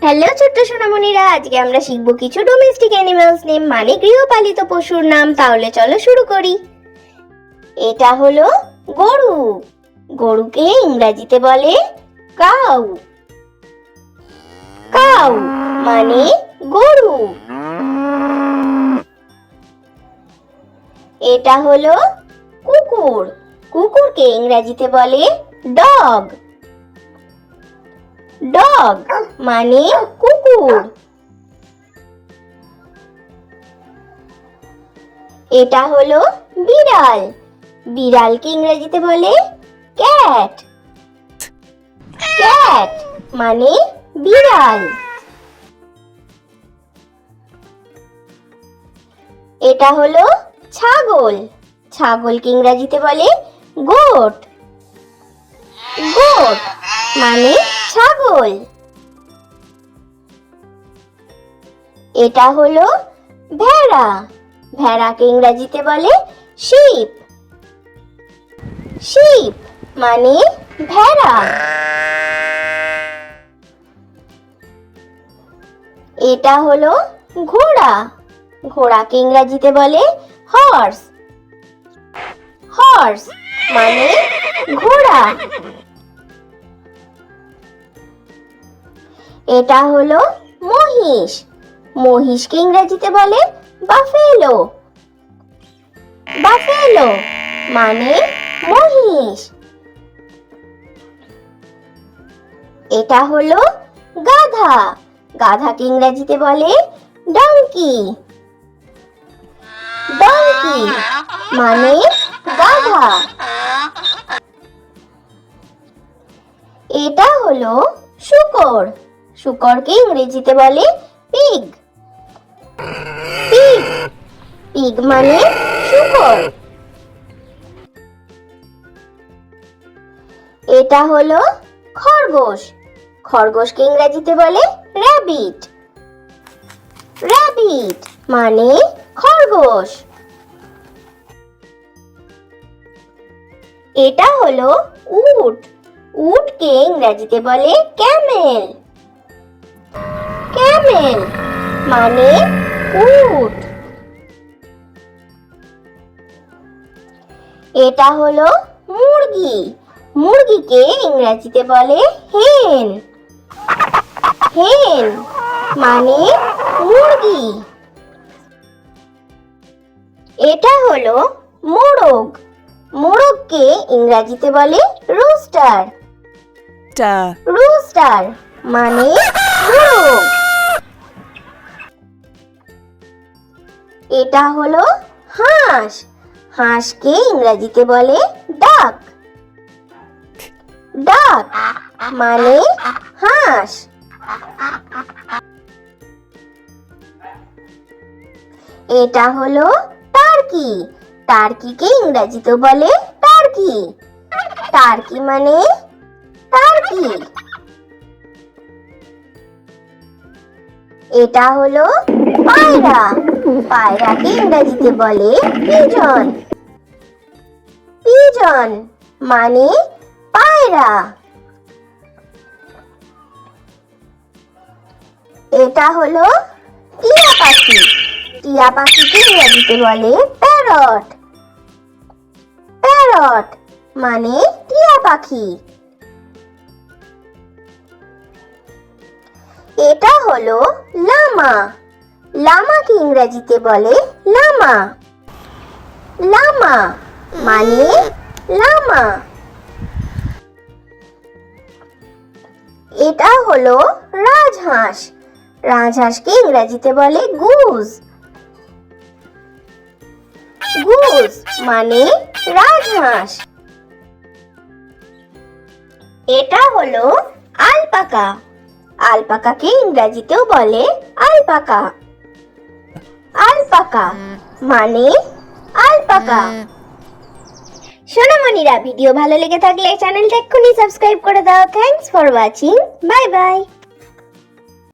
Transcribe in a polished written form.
Hello ছোট্ট সোনামণিরা, আজকে আমরা শিখবো কিছু ডোমেস্টিক অ্যানিমালস নেম মানে গৃহপালিত পশুর নাম। তাহলে চলো শুরু করি। এটা হলো গরু। গরুকে ইংরেজিতে বলে কাউ। কাউ মানে গরু। এটা হলো কুকুর। কুকুরকে ইংরেজিতে বলে ডগ। ডগ মানে কুকুর। এটা হলো বিড়াল। বিড়ালকে ইংরেজিতে বলে ক্যাট। ক্যাট মানে বিড়াল। এটা হলো ছাগল। ছাগলকে ইংরেজিতে বলে গোট। গোট মানে ছাগল। এটা হলো ভেড়া। ভেড়াকে ইংরেজিতে বলে শিপ। শিপ মানে ভেড়া। এটা হলো ঘোড়া। ঘোড়াকে ইংরেজিতে বলে হর্স। হর্স মানে ঘোড়া। এটা হলো মহিষ। মহিষকে ইংরেজিতে বলে বাফেলো। বাফেলো মানে মহিষ। এটা হলো গাধা। গাধাকে ইংরেজিতে বলে ডঙ্কি। ডঙ্কি মানে গাধা। এটা হলো শূকর। শূকরকে ইংরেজিতে বলে পিগ। পিগ পিগ মানে শূকর। এটা হলো খরগোশ। খরগোশকে ইংরেজিতে বলে র‍্যাবিট। র‍্যাবিট মানে খরগোশ। এটা হলো উট। উটকে ইংরেজিতে বলে ক্যামেল। ক্যামেল মানে উট। এটা হলো মুরগি। মুরগিকে ইংরেজিতে বলে হেন। হেন মানে মুরগি। এটা হলো মোরগ। মোরগকে ইংরেজিতে বলে রুস্টার। রুস্টার মানে মোরগ। এটা হলো হাঁস। হাঁসকে ইংরেজিতে বলে ডাক। ডাক মানে হাঁস। এটা হলো টার্কি। টার্কিকে ইংরেজিতে বলে টার্কি। টার্কি মানে টার্কি। এটা হলো পায়রা। পায়রাকে ইংরেজিতে বলে পিজন। পিজন মানে পায়রা। এটা হলো টিয়া পাখি। টিয়া পাখিকে ইংরেজিতে বলে প্যারট। প্যারট মানে টিয়া পাখি। এটা হলো লামা। লামাকে ইংরেজিতে বলে লামা। লামা মানে লামা। এটা হলো রাজহাঁস। রাজহাঁসকে ইংরেজিতে বলে গুজ। গুজ মানে রাজহাঁস। এটা হলো আলপাকা। আলপাকাকে ইংরেজিতেও বলে আলপাকা। আলপাকা মানে আলপাকা। সোনামণিরা, ভিডিও ভালো লেগে থাকলে চ্যানেলটা এক্ষুনি সাবস্ক্রাইব করে দাও। Thanks for watching. Bye bye.